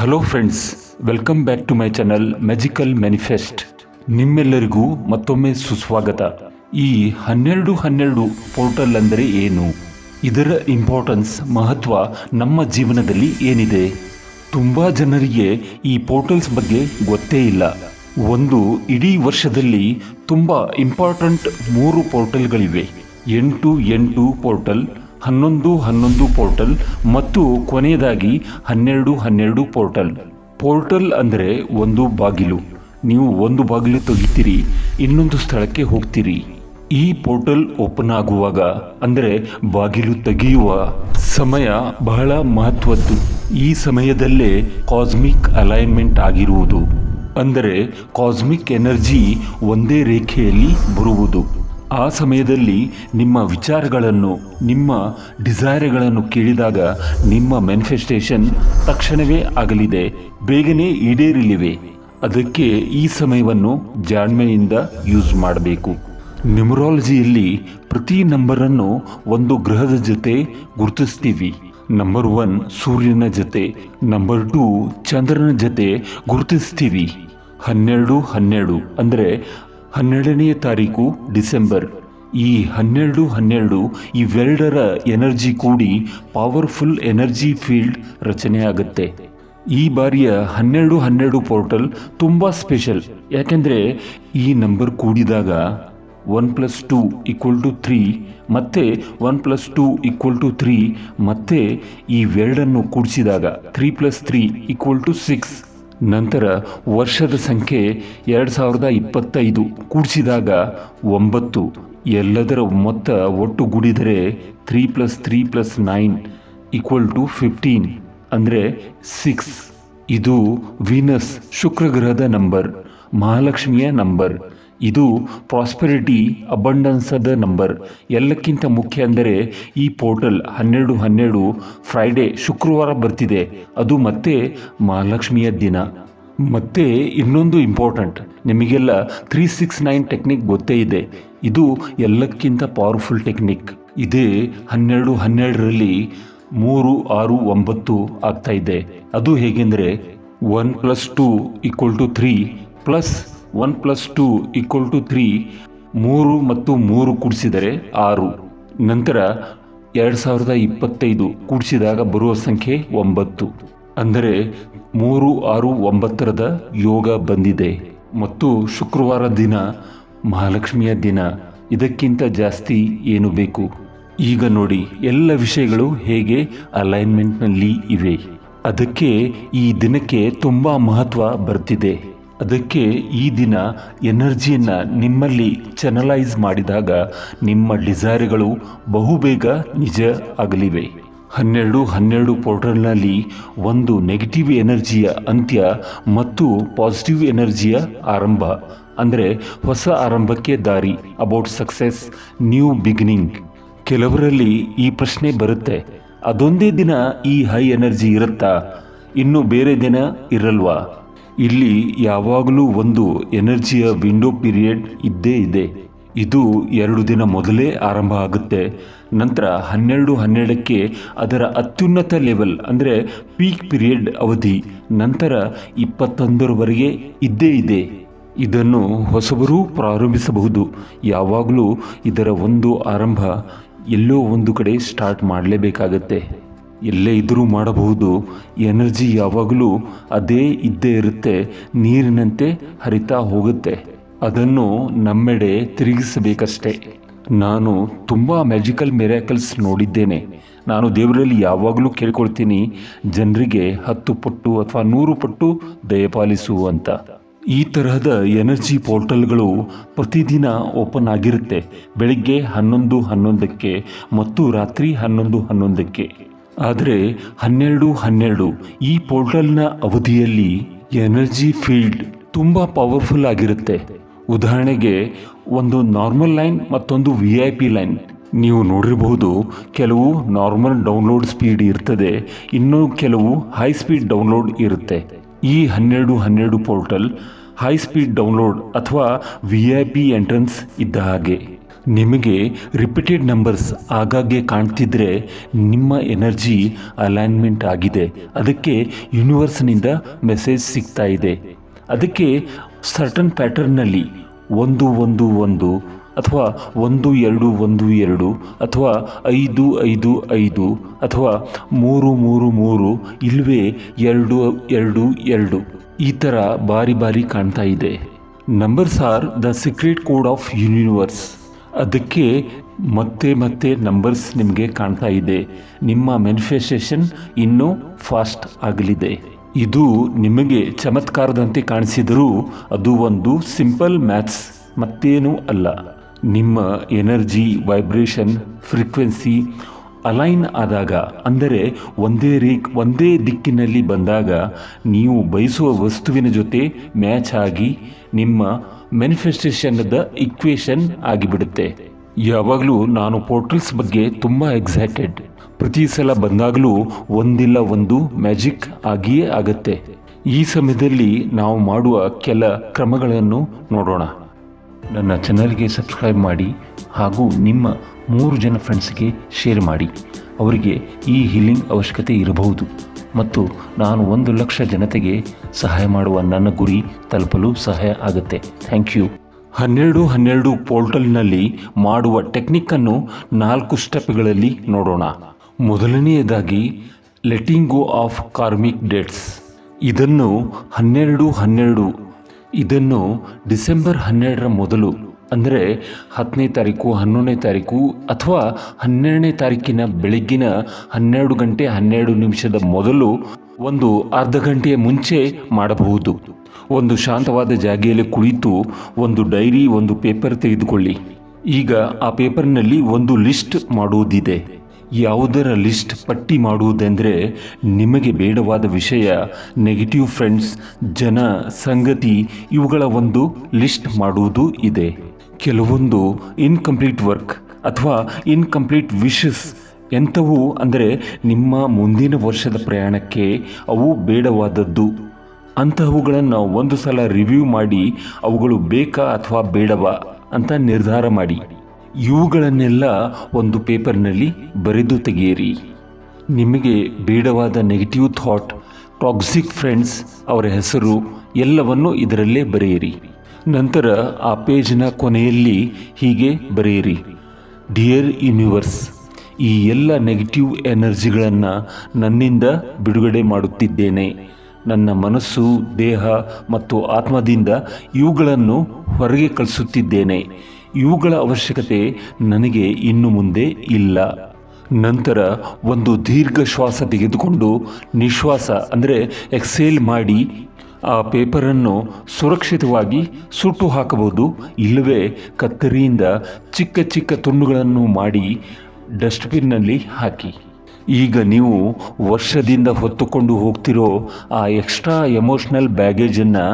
Hello friends, welcome back to my channel magical manifest. ನಿಮ್ಮೆಲ್ಲರಿಗೂ ಮತ್ತೊಮ್ಮೆ ಸುಸ್ವಾಗತ. ಈ 12-12 ಪೋರ್ಟಲ್ ಅಂದರೆ ಏನು, ಇದರ ಇಂಪಾರ್ಟೆನ್ಸ್ ಮಹತ್ವ ನಮ್ಮ ಜೀವನದಲ್ಲಿ ಏನಿದೆ? ತುಂಬ ಜನರಿಗೆ ಈ ಪೋರ್ಟಲ್ಸ್ ಬಗ್ಗೆ ಗೊತ್ತೇ ಇಲ್ಲ. ಒಂದು ಇಡೀ ವರ್ಷದಲ್ಲಿ ತುಂಬ ಇಂಪಾರ್ಟೆಂಟ್ 3 ಪೋರ್ಟಲ್ಗಳಿವೆ. 8-8 ಪೋರ್ಟಲ್, 11-11 ಪೋರ್ಟಲ್ ಮತ್ತು ಕೊನೆಯದಾಗಿ 12-12 ಪೋರ್ಟಲ್. ಪೋರ್ಟಲ್ ಅಂದರೆ ಒಂದು ಬಾಗಿಲು. ನೀವು ಒಂದು ಬಾಗಿಲು ತೆಗಿತೀರಿ, ಇನ್ನೊಂದು ಸ್ಥಳಕ್ಕೆ ಹೋಗ್ತೀರಿ. ಈ ಪೋರ್ಟಲ್ ಓಪನ್ ಆಗುವಾಗ ಅಂದರೆ ಬಾಗಿಲು ತೆಗೆಯುವ ಸಮಯ ಬಹಳ ಮಹತ್ವದ್ದು. ಈ ಸಮಯದಲ್ಲೇ ಕಾಸ್ಮಿಕ್ ಅಲೈನ್ಮೆಂಟ್ ಆಗಿರುವುದು, ಅಂದರೆ ಕಾಸ್ಮಿಕ್ ಎನರ್ಜಿ ಒಂದೇ ರೇಖೆಯಲ್ಲಿ ಬರುವುದು. ಆ ಸಮಯದಲ್ಲಿ ನಿಮ್ಮ ವಿಚಾರಗಳನ್ನು, ನಿಮ್ಮ ಡಿಸೈರ್ಗಳನ್ನು ಕೇಳಿದಾಗ ನಿಮ್ಮ ಮ್ಯಾನಿಫೆಸ್ಟೇಷನ್ ತಕ್ಷಣವೇ ಆಗಲಿದೆ, ಬೇಗನೆ ಈಡೇರಲಿವೆ. ಅದಕ್ಕೆ ಈ ಸಮಯವನ್ನು ಜಾಣ್ಮೆಯಿಂದ ಯೂಸ್ ಮಾಡಬೇಕು. ನ್ಯೂಮರಾಲಜಿಯಲ್ಲಿ ಪ್ರತಿ ನಂಬರನ್ನು ಒಂದು ಗ್ರಹದ ಜೊತೆ ಗುರುತಿಸ್ತೀವಿ. ನಂಬರ್ 1 ಸೂರ್ಯನ ಜೊತೆ, ನಂಬರ್ 2 ಚಂದ್ರನ ಜೊತೆ ಗುರುತಿಸ್ತೀವಿ. 12-12 ಅಂದರೆ 12ನೇ ತಾರೀಕು ಡಿಸೆಂಬರ್. ಈ 12-12 ಇವೆರಡರ ಎನರ್ಜಿ ಕೂಡಿ ಪವರ್ಫುಲ್ ಎನರ್ಜಿ ಫೀಲ್ಡ್ ರಚನೆ ಆಗುತ್ತೆ. ಈ ಬಾರಿಯ 12-12 ಪೋರ್ಟಲ್ ತುಂಬ ಸ್ಪೆಷಲ್. ಯಾಕೆಂದರೆ ಈ ನಂಬರ್ ಕೂಡಿದಾಗ 1+2 = 3, ಮತ್ತೆ 1+2 = 3, ಮತ್ತೆ ಇವೆರಡನ್ನು ಕೂಡಿಸಿದಾಗ 3+3 = 6. ನಂತರ ವರ್ಷದ ಸಂಖ್ಯೆ 2025 ಕೂಡಿಸಿದಾಗ 9. ಎಲ್ಲದರ ಮೊತ್ತ ಒಟ್ಟುಗೂಡಿದರೆ 3+3+9 = 15, ಅಂದರೆ 6. ಇದು ವೀನಸ್ ಶುಕ್ರ ಗ್ರಹದ ನಂಬರ್, ಮಹಾಲಕ್ಷ್ಮಿಯ ನಂಬರ್. ಇದು ಪ್ರಾಸ್ಪೆರಿಟಿ, ಅಬಂಡನ್ಸದ ನಂಬರ್. ಎಲ್ಲಕ್ಕಿಂತ ಮುಖ್ಯ ಅಂದರೆ ಈ ಪೋರ್ಟಲ್ 12-12 ಫ್ರೈಡೇ, ಶುಕ್ರವಾರ ಬರ್ತಿದೆ. ಅದು ಮತ್ತೆ ಮಹಾಲಕ್ಷ್ಮಿಯ ದಿನ. ಮತ್ತೆ ಇನ್ನೊಂದು ಇಂಪಾರ್ಟೆಂಟ್, ನಿಮಗೆಲ್ಲ 369 ಟೆಕ್ನಿಕ್ ಗೊತ್ತೇ ಇದೆ. ಇದು ಎಲ್ಲಕ್ಕಿಂತ ಪವರ್ಫುಲ್ ಟೆಕ್ನಿಕ್. ಇದೇ 12-12ರಲ್ಲಿ 3, 6, 9 ಆಗ್ತಾ ಇದೆ. ಅದು ಹೇಗೆಂದರೆ 1+2 = 3 ಪ್ಲಸ್ 1+2 = 3, 3 ಮತ್ತು 3 ಕೂಡಿಸಿದರೆ 6. ನಂತರ 2025 ಕೂಡಿಸಿದಾಗ ಬರುವ ಸಂಖ್ಯೆ 9. ಅಂದರೆ 3, 6, 9ರದ ಯೋಗ ಬಂದಿದೆ. ಮತ್ತು ಶುಕ್ರವಾರ ದಿನ ಮಹಾಲಕ್ಷ್ಮಿಯ ದಿನ. ಇದಕ್ಕಿಂತ ಜಾಸ್ತಿ ಏನು ಬೇಕು? ಈಗ ನೋಡಿ ಎಲ್ಲ ವಿಷಯಗಳು ಹೇಗೆ ಅಲೈನ್ಮೆಂಟ್ನಲ್ಲಿ ಇವೆ. ಅದಕ್ಕೆ ಈ ದಿನಕ್ಕೆ ತುಂಬ ಮಹತ್ವ ಬರ್ತಿದೆ. ಅದಕ್ಕೆ ಈ ದಿನ ಎನರ್ಜಿಯನ್ನು ನಿಮ್ಮಲ್ಲಿ ಚಾನಲೈಸ್ ಮಾಡಿದಾಗ ನಿಮ್ಮ ಡಿಸೈರ್ಗಳು ಬಹುಬೇಗ ನಿಜ ಆಗಲಿವೆ. 12-12 ಪೋರ್ಟಲ್ನಲ್ಲಿ ಒಂದು ನೆಗೆಟಿವ್ ಎನರ್ಜಿಯ ಅಂತ್ಯ ಮತ್ತು ಪಾಸಿಟಿವ್ ಎನರ್ಜಿಯ ಆರಂಭ, ಅಂದರೆ ಹೊಸ ಆರಂಭಕ್ಕೆ ದಾರಿ, ಅಬೌಟ್ ಸಕ್ಸೆಸ್, ನ್ಯೂ ಬಿಗಿನಿಂಗ್. ಕೆಲವರಲ್ಲಿ ಈ ಪ್ರಶ್ನೆ ಬರುತ್ತೆ, ಅದೊಂದೇ ದಿನ ಈ ಹೈ ಎನರ್ಜಿ ಇರುತ್ತಾ, ಇನ್ನು ಬೇರೆ ದಿನ ಇರಲ್ವಾ? ಇಲ್ಲಿ ಯಾವಾಗಲೂ ಒಂದು ಎನರ್ಜಿಯ ವಿಂಡೋ ಪೀರಿಯಡ್ ಇದ್ದೇ ಇದೆ. ಇದು 2 ದಿನ ಮೊದಲೇ ಆರಂಭ ಆಗುತ್ತೆ. ನಂತರ 12-12ಕ್ಕೆ ಅದರ ಅತ್ಯುನ್ನತ ಲೆವೆಲ್, ಅಂದರೆ ಪೀಕ್ ಪೀರಿಯಡ್ ಅವಧಿ. ನಂತರ 21ರವರೆಗೆ ಇದ್ದೇ ಇದೆ. ಇದನ್ನು ಹೊಸಬರೂ ಪ್ರಾರಂಭಿಸಬಹುದು. ಯಾವಾಗಲೂ ಇದರ ಒಂದು ಆರಂಭ ಎಲ್ಲೋ ಒಂದು ಕಡೆ ಸ್ಟಾರ್ಟ್ ಮಾಡಲೇಬೇಕಾಗತ್ತೆ. ಎಲ್ಲೇ ಇದ್ದರೂ ಮಾಡಬಹುದು. ಎನರ್ಜಿ ಯಾವಾಗಲೂ ಅದೇ ಇದ್ದೇ ಇರುತ್ತೆ, ನೀರಿನಂತೆ ಹರಿತಾ ಹೋಗುತ್ತೆ. ಅದನ್ನು ನಮ್ಮೆಡೆ ತಿರುಗಿಸಬೇಕಷ್ಟೇ. ನಾನು ತುಂಬ ಮ್ಯಾಜಿಕಲ್ ಮಿರಾಕಲ್ಸ್ ನೋಡಿದ್ದೇನೆ. ನಾನು ದೇವರಲ್ಲಿ ಯಾವಾಗಲೂ ಕೇಳ್ಕೊಳ್ತೀನಿ, ಜನರಿಗೆ 10 ಪಟ್ಟು ಅಥವಾ 100 ಪಟ್ಟು ದಯಪಾಲಿಸು ಅಂತ. ಈ ತರಹದ ಎನರ್ಜಿ ಪೋರ್ಟಲ್ಗಳು ಪ್ರತಿದಿನ ಓಪನ್ ಆಗಿರುತ್ತೆ. ಬೆಳಿಗ್ಗೆ 11-11ಕ್ಕೆ ಮತ್ತು ರಾತ್ರಿ 11-11ಕ್ಕೆ. ಆದರೆ 12-12 ಈ ಪೋರ್ಟಲ್ನ ಅವಧಿಯಲ್ಲಿ ಎನರ್ಜಿ ಫೀಲ್ಡ್ ತುಂಬ ಪವರ್ಫುಲ್ ಆಗಿರುತ್ತೆ. ಉದಾಹರಣೆಗೆ ಒಂದು ನಾರ್ಮಲ್ ಲೈನ್ ಮತ್ತೊಂದು VIP ಲೈನ್. ನೀವು ನೋಡಿರಬಹುದು, ಕೆಲವು ನಾರ್ಮಲ್ ಡೌನ್ಲೋಡ್ ಸ್ಪೀಡ್ ಇರ್ತದೆ, ಇನ್ನು ಕೆಲವು ಹೈ ಸ್ಪೀಡ್ ಡೌನ್ಲೋಡ್ ಇರುತ್ತೆ. ಈ 12-12 ಪೋರ್ಟಲ್ ಹೈ ಸ್ಪೀಡ್ ಡೌನ್ಲೋಡ್ ಅಥವಾ VIP ಎಂಟ್ರೆನ್ಸ್ ಇದ್ದ ಹಾಗೆ. ನಿಮಗೆ ರಿಪೀಟೆಡ್ ನಂಬರ್ಸ್ ಆಗಾಗ್ಗೆ ಕಾಣ್ತಿದ್ರೆ ನಿಮ್ಮ ಎನರ್ಜಿ ಅಲೈನ್ಮೆಂಟ್ ಆಗಿದೆ, ಅದಕ್ಕೆ ಯೂನಿವರ್ಸ್ನಿಂದ ಮೆಸೇಜ್ ಸಿಗ್ತಾ ಇದೆ. ಅದಕ್ಕೆ ಸರ್ಟನ್ ಪ್ಯಾಟರ್ನ್ನಲ್ಲಿ 111 ಅಥವಾ 1212 ಅಥವಾ 555 ಅಥವಾ 333 ಇಲ್ವೇ 222 ಈ ಥರ ಬಾರಿ ಬಾರಿ ಕಾಣ್ತಾ ಇದೆ. Numbers are the secret code of universe. ಅದಕ್ಕೆ ಮತ್ತೆ ಮತ್ತೆ ನಂಬರ್ಸ್ ನಿಮಗೆ ಕಾಣ್ತಾ ಇದೆ. ನಿಮ್ಮ ಮ್ಯಾನಿಫೆಸ್ಟೇಷನ್ ಇನ್ನೂ ಫಾಸ್ಟ್ ಆಗಲಿದೆ. ಇದು ನಿಮಗೆ ಚಮತ್ಕಾರದಂತೆ ಕಾಣಿಸಿದರೂ ಅದು ಒಂದು ಸಿಂಪಲ್ ಮ್ಯಾಥ್ಸ್, ಮತ್ತೇನೂ ಅಲ್ಲ. ನಿಮ್ಮ ಎನರ್ಜಿ, ವೈಬ್ರೇಷನ್, ಫ್ರೀಕ್ವೆನ್ಸಿ ಅಲೈನ್ ಆದಾಗ, ಅಂದರೆ ಒಂದೇ ದಿಕ್ಕಿನಲ್ಲಿ ಬಂದಾಗ ನೀವು ಬಯಸುವ ವಸ್ತುವಿನ ಜೊತೆ ಮ್ಯಾಚ್ ಆಗಿ ನಿಮ್ಮ ಮ್ಯಾನಿಫೆಸ್ಟೇಷನ್ದ ಇಕ್ವೇಷನ್ ಆಗಿಬಿಡುತ್ತೆ. ಯಾವಾಗಲೂ ನಾನು ಪೋರ್ಟಲ್ಸ್ ಬಗ್ಗೆ ತುಂಬ ಎಕ್ಸೈಟೆಡ್. ಪ್ರತಿ ಸಲ ಬಂದಾಗಲೂ ಒಂದಿಲ್ಲ ಒಂದು ಮ್ಯಾಜಿಕ್ ಆಗಿಯೇ ಆಗತ್ತೆ. ಈ ಸಮಯದಲ್ಲಿ ನಾವು ಮಾಡುವ ಕೆಲ ಕ್ರಮಗಳನ್ನು ನೋಡೋಣ. ನನ್ನ ಚಾನಲ್ಗೆ ಸಬ್ಸ್ಕ್ರೈಬ್ ಮಾಡಿ ಹಾಗೂ ನಿಮ್ಮ 3 ಜನ ಫ್ರೆಂಡ್ಸ್ಗೆ ಶೇರ್ ಮಾಡಿ. ಅವರಿಗೆ ಈ ಹೀಲಿಂಗ್ ಅವಶ್ಯಕತೆ ಇರಬಹುದು ಮತ್ತು ನಾನು 1 ಲಕ್ಷ ಜನತೆಗೆ ಸಹಾಯ ಮಾಡುವ ನನ್ನ ಗುರಿ ತಲುಪಲು ಸಹಾಯ ಆಗುತ್ತೆ. Thank you. 12 ಪೋರ್ಟಲ್ನಲ್ಲಿ ಮಾಡುವ ಟೆಕ್ನಿಕ್ಕನ್ನು 4 ಸ್ಟೆಪ್ಗಳಲ್ಲಿ ನೋಡೋಣ. ಮೊದಲನೆಯದಾಗಿ letting go of karmic dates. ಇದನ್ನು 12 ಇದನ್ನು ಡಿಸೆಂಬರ್ 12ರ ಮೊದಲು, ಅಂದರೆ 10ನೇ ತಾರೀಕು, 11ನೇ ತಾರೀಕು ಅಥವಾ 12ನೇ ತಾರೀಕಿನ ಬೆಳಗ್ಗಿನ 12 ಗಂಟೆ 12 ನಿಮಿಷದ ಮೊದಲು ಒಂದು ಅರ್ಧ ಗಂಟೆಯ ಮುಂಚೆ ಮಾಡಬಹುದು. ಒಂದು ಶಾಂತವಾದ ಜಾಗೆಯಲ್ಲಿ ಕುಳಿತು ಒಂದು ಡೈರಿ, ಒಂದು ಪೇಪರ್ ತೆಗೆದುಕೊಳ್ಳಿ. ಈಗ ಆ ಪೇಪರ್ನಲ್ಲಿ ಒಂದು ಲಿಸ್ಟ್ ಮಾಡುವುದಿದೆ. ಯಾವುದರ ಲಿಸ್ಟ್ ಪಟ್ಟಿ ಮಾಡುವುದೆಂದರೆ, ನಿಮಗೆ ಬೇಡವಾದ ವಿಷಯ, ನೆಗೆಟಿವ್ ಫ್ರೆಂಡ್ಸ್, ಜನ, ಸಂಗತಿ, ಇವುಗಳ ಒಂದು ಲಿಸ್ಟ್ ಮಾಡುವುದು ಇದೆ. ಕೆಲವೊಂದು ಇನ್ಕಂಪ್ಲೀಟ್ ವರ್ಕ್ ಅಥವಾ ಇನ್ಕಂಪ್ಲೀಟ್ ವಿಶಸ್ ಎಂಥವು ಅಂದರೆ ನಿಮ್ಮ ಮುಂದಿನ ವರ್ಷದ ಪ್ರಯಾಣಕ್ಕೆ ಅವು ಬೇಡವಾದದ್ದು. ಅಂತಹವುಗಳನ್ನು ಒಂದು ಸಲ ರಿವ್ಯೂ ಮಾಡಿ ಅವುಗಳು ಬೇಕಾ ಅಥವಾ ಬೇಡವಾ ಅಂತ ನಿರ್ಧಾರ ಮಾಡಿ. ಇವುಗಳನ್ನೆಲ್ಲ ಒಂದು ಪೇಪರ್ನಲ್ಲಿ ಬರೆದು ತೆಗೆಯಿರಿ. ನಿಮಗೆ ಬೇಡವಾದ ನೆಗೆಟಿವ್ ಥಾಟ್, ಟಾಕ್ಸಿಕ್ ಫ್ರೆಂಡ್ಸ್, ಅವರ ಹೆಸರು ಎಲ್ಲವನ್ನು ಇದರಲ್ಲೇ ಬರೆಯಿರಿ. ನಂತರ ಆ ಪೇಜ್ನ ಕೊನೆಯಲ್ಲಿ ಹೀಗೆ ಬರೆಯಿರಿ: ಡಿಯರ್ ಯೂನಿವರ್ಸ್, ಈ ಎಲ್ಲ ನೆಗೆಟಿವ್ ಎನರ್ಜಿಗಳನ್ನು ನನ್ನಿಂದ ಬಿಡುಗಡೆ ಮಾಡುತ್ತಿದ್ದೇನೆ. ನನ್ನ ಮನಸ್ಸು, ದೇಹ ಮತ್ತು ಆತ್ಮದಿಂದ ಇವುಗಳನ್ನು ಹೊರಗೆ ಕಳಿಸುತ್ತಿದ್ದೇನೆ. ಇವುಗಳ ಅವಶ್ಯಕತೆ ನನಗೆ ಇನ್ನು ಮುಂದೆ ಇಲ್ಲ. ನಂತರ ಒಂದು ದೀರ್ಘ ಶ್ವಾಸ ತೆಗೆದುಕೊಂಡು ನಿಶ್ವಾಸ ಅಂದರೆ ಎಕ್ಸೇಲ್ ಮಾಡಿ ಆ ಪೇಪರನ್ನು ಸುರಕ್ಷಿತವಾಗಿ ಸುಟ್ಟು ಹಾಕಬಹುದು, ಇಲ್ಲವೇ ಕತ್ತರಿಯಿಂದ ಚಿಕ್ಕ ಚಿಕ್ಕ ತುಂಡುಗಳನ್ನು ಮಾಡಿ ಡಸ್ಟ್ಬಿನ್ನಲ್ಲಿ ಹಾಕಿ. ಈಗ ನೀವು ವರ್ಷದಿಂದ ಹೊತ್ತುಕೊಂಡು ಹೋಗ್ತಿರೋ ಆ ಎಕ್ಸ್ಟ್ರಾ ಎಮೋಷ್ನಲ್ ಬ್ಯಾಗೇಜನ್ನು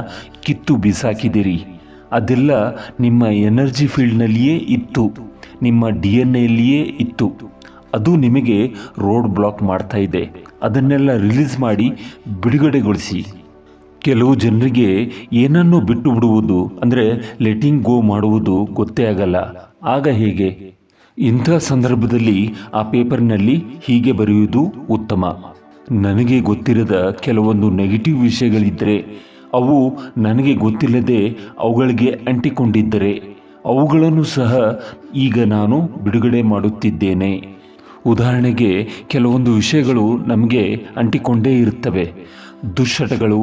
ಕಿತ್ತು ಬಿಸಾಕಿದಿರಿ. ಅದೆಲ್ಲ ನಿಮ್ಮ ಎನರ್ಜಿ ಫೀಲ್ಡ್ನಲ್ಲಿಯೇ ಇತ್ತು, ನಿಮ್ಮ DNA ಇತ್ತು. ಅದು ನಿಮಗೆ ರೋಡ್ ಬ್ಲಾಕ್ ಮಾಡ್ತಾ ಇದೆ. ಅದನ್ನೆಲ್ಲ ರಿಲೀಸ್ ಮಾಡಿ ಬಿಡುಗಡೆಗೊಳಿಸಿ. ಕೆಲವು ಜನರಿಗೆ ಏನನ್ನು ಬಿಟ್ಟು ಬಿಡುವುದು ಅಂದರೆ ಲೆಟಿಂಗ್ ಗೋ ಮಾಡುವುದು ಗೊತ್ತೇ ಆಗಲ್ಲ. ಆಗ ಹೇಗೆ? ಇಂಥ ಸಂದರ್ಭದಲ್ಲಿ ಆ ಪೇಪರ್ನಲ್ಲಿ ಹೀಗೆ ಬರೆಯುವುದು ಉತ್ತಮ: ನನಗೆ ಗೊತ್ತಿರದ ಕೆಲವೊಂದು ನೆಗೆಟಿವ್ ವಿಷಯಗಳಿದ್ದರೆ, ಅವು ನನಗೆ ಗೊತ್ತಿಲ್ಲದೆ ಅವುಗಳಿಗೆ ಅಂಟಿಕೊಂಡಿದ್ದರೆ, ಅವುಗಳನ್ನು ಸಹ ಈಗ ನಾನು ಬಿಡುಗಡೆ ಮಾಡುತ್ತಿದ್ದೇನೆ. ಉದಾಹರಣೆಗೆ, ಕೆಲವೊಂದು ವಿಷಯಗಳು ನಮಗೆ ಅಂಟಿಕೊಂಡೇ ಇರುತ್ತವೆ. ದುಶ್ಚಟಗಳು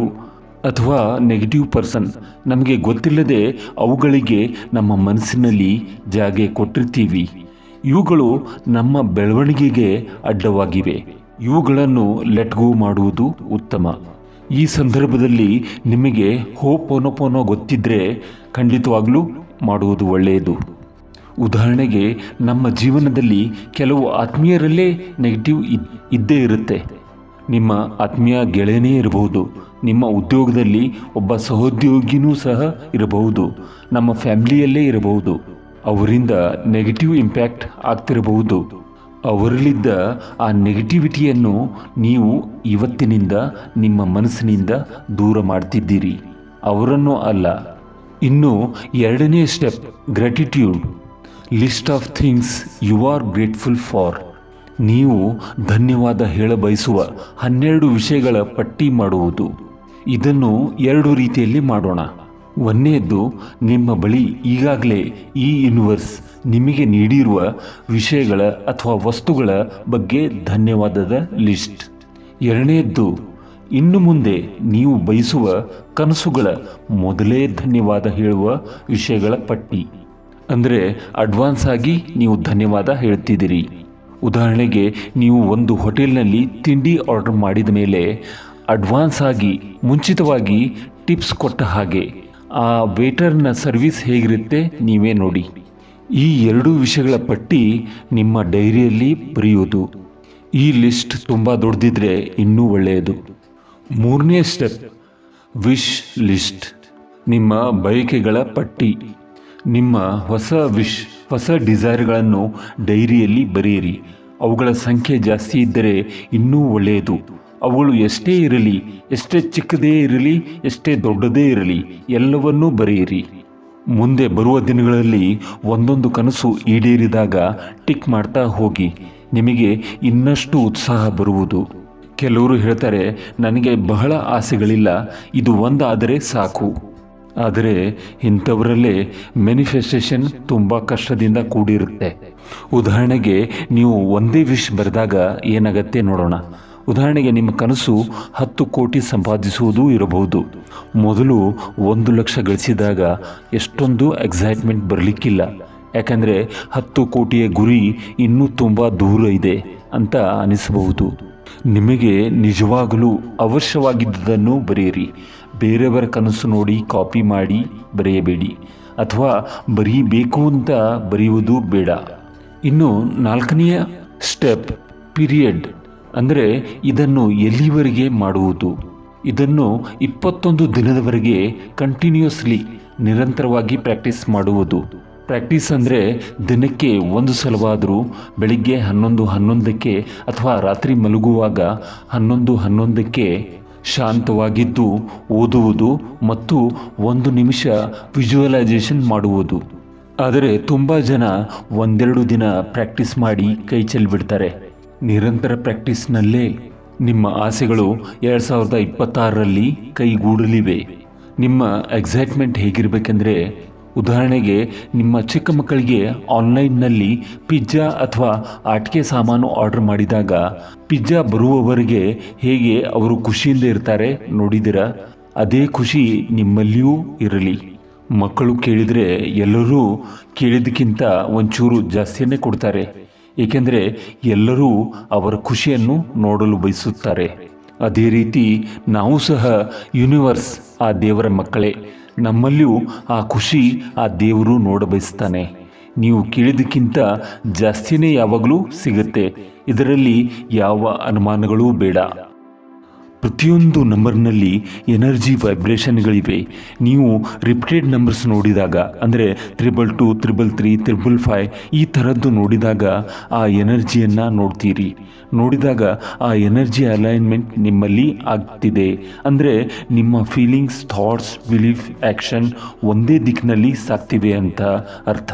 ಅಥವಾ ನೆಗೆಟಿವ್ ಪರ್ಸನ್ ನಮಗೆ ಗೊತ್ತಿಲ್ಲದೆ ಅವುಗಳಿಗೆ ನಮ್ಮ ಮನಸ್ಸಿನಲ್ಲಿ ಜಾಗೆ ಕೊಟ್ಟಿರ್ತೀವಿ. ಇವುಗಳು ನಮ್ಮ ಬೆಳವಣಿಗೆಗೆ ಅಡ್ಡವಾಗಿವೆ. ಇವುಗಳನ್ನು ಲೆಟ್ ಗೋ ಮಾಡುವುದು ಉತ್ತಮ. ಈ ಸಂದರ್ಭದಲ್ಲಿ ನಿಮಗೆ ಹೋಪೋನೋಪೋನೋ ಗೊತ್ತಿದ್ದರೆ ಖಂಡಿತವಾಗ್ಲೂ ಮಾಡುವುದು ಒಳ್ಳೆಯದು. ಉದಾಹರಣೆಗೆ, ನಮ್ಮ ಜೀವನದಲ್ಲಿ ಕೆಲವು ಆತ್ಮೀಯರಲ್ಲೇ ನೆಗೆಟಿವ್ ಇದ್ದೇ ಇರುತ್ತೆ. ನಿಮ್ಮ ಆತ್ಮೀಯ ಗೆಳೆಯನೇ ಇರಬಹುದು, ನಿಮ್ಮ ಉದ್ಯೋಗದಲ್ಲಿ ಒಬ್ಬ ಸಹೋದ್ಯೋಗಿನೂ ಸಹ ಇರಬಹುದು, ನಮ್ಮ ಫ್ಯಾಮಿಲಿಯಲ್ಲೇ ಇರಬಹುದು. ಅವರಿಂದ ನೆಗೆಟಿವ್ ಇಂಪ್ಯಾಕ್ಟ್ ಆಗ್ತಿರಬಹುದು. ಅವರಲ್ಲಿದ್ದ ಆ ನೆಗೆಟಿವಿಟಿಯನ್ನು ನೀವು ಇವತ್ತಿನಿಂದ ನಿಮ್ಮ ಮನಸ್ಸಿನಿಂದ ದೂರ ಮಾಡ್ತಿದ್ದೀರಿ, ಅವರನ್ನು ಅಲ್ಲ. ಇನ್ನು ಎರಡನೇ step gratitude. List of things you are grateful for. ನೀವು ಧನ್ಯವಾದ ಹೇಳ ಬಯಸುವ 12 ವಿಷಯಗಳ ಪಟ್ಟಿ ಮಾಡುವುದು. ಇದನ್ನು 2 ರೀತಿಯಲ್ಲಿ ಮಾಡೋಣ. ಒಂದನೇದ್ದು, ನಿಮ್ಮ ಬಳಿ ಈಗಾಗಲೇ ಈ ಯೂನಿವರ್ಸ್ ನಿಮಗೆ ನೀಡಿರುವ ವಿಷಯಗಳ ಅಥವಾ ವಸ್ತುಗಳ ಬಗ್ಗೆ ಧನ್ಯವಾದದ ಲಿಸ್ಟ್. ಎರಡನೇದ್ದು, ಇನ್ನು ಮುಂದೆ ನೀವು ಬಯಸುವ ಕನಸುಗಳ ಮೊದಲೇ ಧನ್ಯವಾದ ಹೇಳುವ ವಿಷಯಗಳ ಪಟ್ಟಿ. ಅಂದರೆ ಅಡ್ವಾನ್ಸ್ ಆಗಿ ನೀವು ಧನ್ಯವಾದ ಹೇಳ್ತಿದ್ದೀರಿ. ಉದಾಹರಣೆಗೆ, ನೀವು ಒಂದು ಹೋಟೆಲ್ನಲ್ಲಿ ತಿಂಡಿ ಆರ್ಡರ್ ಮಾಡಿದ ಮೇಲೆ ಅಡ್ವಾನ್ಸ್ ಆಗಿ ಮುಂಚಿತವಾಗಿ ಟಿಪ್ಸ್ ಕೊಟ್ಟ ಹಾಗೆ ಆ ವೇಟರ್ನ ಸರ್ವಿಸ್ ಹೇಗಿರುತ್ತೆ ನೀವೇ ನೋಡಿ. ಈ 2 ವಿಷಯಗಳ ಪಟ್ಟಿ ನಿಮ್ಮ ಡೈರಿಯಲ್ಲಿ ಬರೆಯುವುದು. ಈ ಲಿಸ್ಟ್ ತುಂಬ ದೊಡ್ಡದಿದ್ರೆ ಇನ್ನೂ ಒಳ್ಳೆಯದು. 3ನೇ ಸ್ಟೆಪ್, ವಿಶ್ ಲಿಸ್ಟ್. ನಿಮ್ಮ ಬಯಕೆಗಳ ಪಟ್ಟಿ. ನಿಮ್ಮ ಹೊಸ ಡಿಸೈರ್ಗಳನ್ನು ಡೈರಿಯಲ್ಲಿ ಬರೆಯಿರಿ. ಅವುಗಳ ಸಂಖ್ಯೆ ಜಾಸ್ತಿ ಇದ್ದರೆ ಇನ್ನೂ ಒಳ್ಳೆಯದು. ಅವುಗಳು ಎಷ್ಟೇ ಇರಲಿ, ಎಷ್ಟೇ ಚಿಕ್ಕದೇ ಇರಲಿ, ಎಷ್ಟೇ ದೊಡ್ಡದೇ ಇರಲಿ, ಎಲ್ಲವನ್ನೂ ಬರೆಯಿರಿ. ಮುಂದೆ ಬರುವ ದಿನಗಳಲ್ಲಿ ಒಂದೊಂದು ಕನಸು ಈಡೇರಿದಾಗ ಟಿಕ್ ಮಾಡ್ತಾ ಹೋಗಿ. ನಿಮಗೆ ಇನ್ನಷ್ಟು ಉತ್ಸಾಹ ಬರುವುದು. ಕೆಲವರು ಹೇಳ್ತಾರೆ, ನನಗೆ ಬಹಳ ಆಸೆಗಳಿಲ್ಲ, ಇದು ಒಂದಾದರೆ ಸಾಕು. ಆದರೆ ಇಂಥವರಲ್ಲೇ ಮ್ಯಾನಿಫೆಸ್ಟೇಷನ್ ತುಂಬ ಕಷ್ಟದಿಂದ ಕೂಡಿರುತ್ತೆ. ಉದಾಹರಣೆಗೆ, ನೀವು ಒಂದೇ ವಿಶ್ ಬರೆದಾಗ ಏನಾಗತ್ತೆ ನೋಡೋಣ. ಉದಾಹರಣೆಗೆ, ನಿಮ್ಮ ಕನಸು 10 ಕೋಟಿ ಸಂಪಾದಿಸುವುದು ಇರಬಹುದು. ಮೊದಲು 1 ಲಕ್ಷ ಗಳಿಸಿದಾಗ ಎಷ್ಟೊಂದು ಎಕ್ಸೈಟ್ಮೆಂಟ್ ಬರಲಿಕ್ಕಿಲ್ಲ. ಯಾಕಂದರೆ 10 ಕೋಟಿಯ ಗುರಿ ಇನ್ನೂ ತುಂಬ ದೂರ ಇದೆ ಅಂತ ಅನಿಸಬಹುದು. ನಿಮಗೆ ನಿಜವಾಗಲೂ ಅವಶ್ಯವಾಗಿದ್ದುದನ್ನು ಬರೆಯಿರಿ. ಬೇರೆಯವರ ಕನಸು ನೋಡಿ ಕಾಪಿ ಮಾಡಿ ಬರೆಯಬೇಡಿ, ಅಥವಾ ಬರೀಬೇಕು ಅಂತ ಬರೆಯುವುದು ಬೇಡ. ಇನ್ನು 4ನೆಯ ಸ್ಟೆಪ್, ಪೀರಿಯಡ್. ಅಂದರೆ ಇದನ್ನು ಎಲ್ಲಿವರೆಗೆ ಮಾಡುವುದು. ಇದನ್ನು 21 ದಿನದವರೆಗೆ ಕಂಟಿನ್ಯೂಸ್ಲಿ ನಿರಂತರವಾಗಿ ಪ್ರಾಕ್ಟೀಸ್ ಮಾಡುವುದು. ಪ್ರಾಕ್ಟೀಸ್ ಅಂದರೆ ದಿನಕ್ಕೆ 1 ಸಲವಾದರೂ ಬೆಳಿಗ್ಗೆ 11:11ಕ್ಕೆ ಅಥವಾ ರಾತ್ರಿ ಮಲಗುವಾಗ 11:11ಕ್ಕೆ ಶಾಂತವಾಗಿದ್ದು ಓದುವುದು ಮತ್ತು 1 ನಿಮಿಷ ವಿಜುವಲೈಸೇಷನ್ ಮಾಡುವುದು. ಆದರೆ ತುಂಬ ಜನ 1-2 ದಿನ ಪ್ರಾಕ್ಟೀಸ್ ಮಾಡಿ ಕೈ ಚೆಲ್ಲಿಬಿಡ್ತಾರೆ. ನಿರಂತರ ಪ್ರಾಕ್ಟೀಸ್ನಲ್ಲೇ ನಿಮ್ಮ ಆಸೆಗಳು 2026ರಲ್ಲಿ ಕೈಗೂಡಲಿವೆ. ನಿಮ್ಮ ಎಕ್ಸೈಟ್ಮೆಂಟ್ ಹೇಗಿರಬೇಕೆಂದರೆ, ಉದಾಹರಣೆಗೆ, ನಿಮ್ಮ ಚಿಕ್ಕ ಮಕ್ಕಳಿಗೆ ಆನ್ಲೈನ್ನಲ್ಲಿ ಪಿಜ್ಜಾ ಅಥವಾ ಆಟಿಕೆ ಸಾಮಾನು ಆರ್ಡರ್ ಮಾಡಿದಾಗ ಪಿಜ್ಜಾ ಬರುವವರೆಗೆ ಹೇಗೆ ಅವರು ಖುಷಿಯಿಂದ ಇರ್ತಾರೆ ನೋಡಿದಿರಾ? ಅದೇ ಖುಷಿ ನಿಮ್ಮಲ್ಲಿಯೂ ಇರಲಿ. ಮಕ್ಕಳು ಕೇಳಿದರೆ ಎಲ್ಲರೂ ಕೇಳಿದ್ದಕ್ಕಿಂತ ಒಂಚೂರು ಜಾಸ್ತಿಯನ್ನೇ ಕೊಡ್ತಾರೆ. ಏಕೆಂದರೆ ಎಲ್ಲರೂ ಅವರ ಖುಷಿಯನ್ನು ನೋಡಲು ಬಯಸುತ್ತಾರೆ. ಅದೇ ರೀತಿ ನಾವು ಸಹ ಯೂನಿವರ್ಸ್, ಆ ದೇವರ ಮಕ್ಕಳೇ. ನಮ್ಮಲ್ಲಿಯೂ ಆ ಖುಷಿ ಆ ದೇವರು ನೋಡಬಯಸ್ತಾನೆ. ನೀವು ಕೇಳಿದ್ದಕ್ಕಿಂತ ಜಾಸ್ತಿಯೇ ಯಾವಾಗಲೂ ಸಿಗುತ್ತೆ. ಇದರಲ್ಲಿ ಯಾವ ಅನುಮಾನಗಳೂ ಬೇಡ. ಪ್ರತಿಯೊಂದು ನಂಬರ್ನಲ್ಲಿ ಎನರ್ಜಿ ವೈಬ್ರೇಷನ್ಗಳಿವೆ. ನೀವು ರಿಪೀಟೆಡ್ ನಂಬರ್ಸ್ ನೋಡಿದಾಗ, ಅಂದರೆ 222, 333, 555 ಈ ಥರದ್ದು ನೋಡಿದಾಗ ಆ ಎನರ್ಜಿಯನ್ನು ನೋಡ್ತೀರಿ. ನೋಡಿದಾಗ ಆ ಎನರ್ಜಿ ಅಲೈನ್ಮೆಂಟ್ ನಿಮ್ಮಲ್ಲಿ ಆಗ್ತಿದೆ. ಅಂದರೆ ನಿಮ್ಮ ಫೀಲಿಂಗ್ಸ್, ಥಾಟ್ಸ್, ಬಿಲೀಫ್, ಆ್ಯಕ್ಷನ್ ಒಂದೇ ದಿಕ್ಕಿನಲ್ಲಿ ಸಾಗ್ತಿವೆ ಅಂತ ಅರ್ಥ.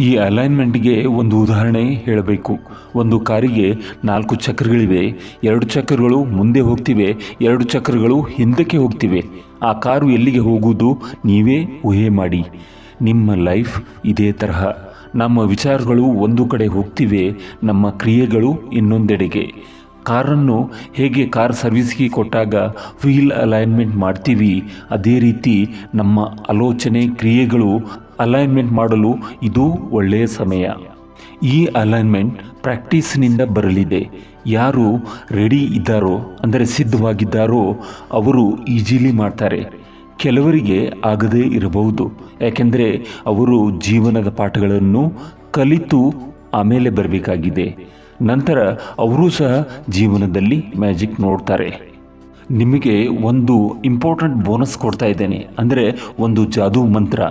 ಈ ಅಲೈನ್ಮೆಂಟ್ಗೆ ಒಂದು ಉದಾಹರಣೆ ಹೇಳಬೇಕು. ಒಂದು ಕಾರಿಗೆ 4 ಚಕ್ರಗಳಿವೆ. 2 ಚಕ್ರಗಳು ಮುಂದೆ ಹೋಗ್ತಿವೆ, 2 ಚಕ್ರಗಳು ಹಿಂದಕ್ಕೆ ಹೋಗ್ತಿವೆ. ಆ ಕಾರು ಎಲ್ಲಿಗೆ ಹೋಗುವುದು ನೀವೇ ಊಹೆ ಮಾಡಿ. ನಿಮ್ಮ ಲೈಫ್ ಇದೇ ತರಹ. ನಮ್ಮ ವಿಚಾರಗಳು ಒಂದು ಕಡೆ ಹೋಗ್ತಿವೆ, ನಮ್ಮ ಕ್ರಿಯೆಗಳು ಇನ್ನೊಂದೆಡೆಗೆ. ಕಾರನ್ನು ಹೇಗೆ ಕಾರ್ ಸರ್ವಿಸ್ಗೆ ಕೊಟ್ಟಾಗ ವೀಲ್ ಅಲೈನ್ಮೆಂಟ್ ಮಾಡ್ತೀವಿ, ಅದೇ ರೀತಿ ನಮ್ಮ ಆಲೋಚನೆ, ಕ್ರಿಯೆಗಳು ಅಲೈನ್ಮೆಂಟ್ ಮಾಡಲು ಇದು ಒಳ್ಳೆಯ ಸಮಯ. ಈ ಅಲೈನ್ಮೆಂಟ್ ಪ್ರಾಕ್ಟೀಸ್ನಿಂದ ಬರಲಿದೆ. ಯಾರು ರೆಡಿ ಇದ್ದಾರೋ, ಅಂದರೆ ಸಿದ್ಧವಾಗಿದ್ದಾರೋ, ಅವರು ಈಜಿಲಿ ಮಾಡ್ತಾರೆ. ಕೆಲವರಿಗೆ ಆಗದೇ ಇರಬಹುದು, ಯಾಕೆಂದರೆ ಅವರು ಜೀವನದ ಪಾಠಗಳನ್ನು ಕಲಿತು ಆಮೇಲೆ ಬರಬೇಕಾಗಿದೆ. ನಂತರ ಅವರೂ ಸಹ ಜೀವನದಲ್ಲಿ ಮ್ಯಾಜಿಕ್ ನೋಡ್ತಾರೆ. ನಿಮಗೆ ಒಂದು ಇಂಪಾರ್ಟೆಂಟ್ ಬೋನಸ್ ಕೊಡ್ತಾ ಇದ್ದೇನೆ. ಅಂದರೆ ಒಂದು ಜಾದೂ ಮಂತ್ರ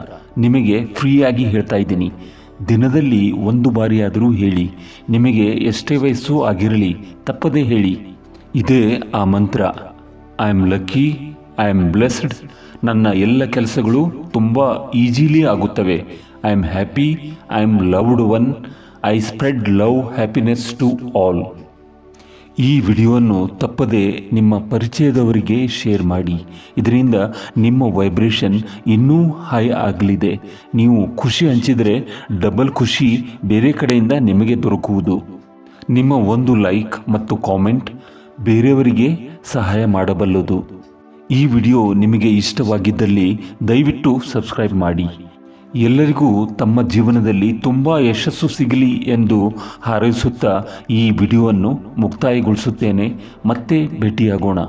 ನಿಮಗೆ ಫ್ರೀಯಾಗಿ ಹೇಳ್ತಾ ಇದ್ದೀನಿ. ದಿನದಲ್ಲಿ 1 ಬಾರಿಯಾದರೂ ಹೇಳಿ. ನಿಮಗೆ ಎಷ್ಟೇ ವಯಸ್ಸು ಆಗಿರಲಿ, ತಪ್ಪದೇ ಹೇಳಿ. ಇದೇ ಆ ಮಂತ್ರ. I am lucky, I am blessed. ನನ್ನ ಎಲ್ಲ ಕೆಲಸಗಳು ತುಂಬ ಈಜಿಲಿ ಆಗುತ್ತವೆ. I am happy, I am loved one, I spread love happiness to all. ಈ ವಿಡಿಯೋವನ್ನು ತಪ್ಪದೆ ನಿಮ್ಮ ಪರಿಚಯದವರಿಗೆ ಶೇರ್ ಮಾಡಿ. ಇದರಿಂದ ನಿಮ್ಮ ವೈಬ್ರೇಷನ್ ಇನ್ನೂ ಹೈ ಆಗಲಿದೆ. ನೀವು ಖುಷಿ ಹಂಚಿದರೆ ಡಬಲ್ ಖುಷಿ ಬೇರೆ ಕಡೆಯಿಂದ ನಿಮಗೆ ದೊರಕುವುದು. ನಿಮ್ಮ ಒಂದು ಲೈಕ್ ಮತ್ತು ಕಾಮೆಂಟ್ ಬೇರೆಯವರಿಗೆ ಸಹಾಯ ಮಾಡಬಲ್ಲದು. ಈ ವಿಡಿಯೋ ನಿಮಗೆ ಇಷ್ಟವಾಗಿದ್ದಲ್ಲಿ ದಯವಿಟ್ಟು ಸಬ್ಸ್ಕ್ರೈಬ್ ಮಾಡಿ. ಎಲ್ಲರಿಗೂ ತಮ್ಮ ಜೀವನದಲ್ಲಿ ತುಂಬ ಯಶಸ್ಸು ಸಿಗಲಿ ಎಂದು ಹಾರೈಸುತ್ತಾ ಈ ವಿಡಿಯೋವನ್ನು ಮುಕ್ತಾಯಗೊಳಿಸುತ್ತೇನೆ. ಮತ್ತೆ ಭೇಟಿಯಾಗೋಣ.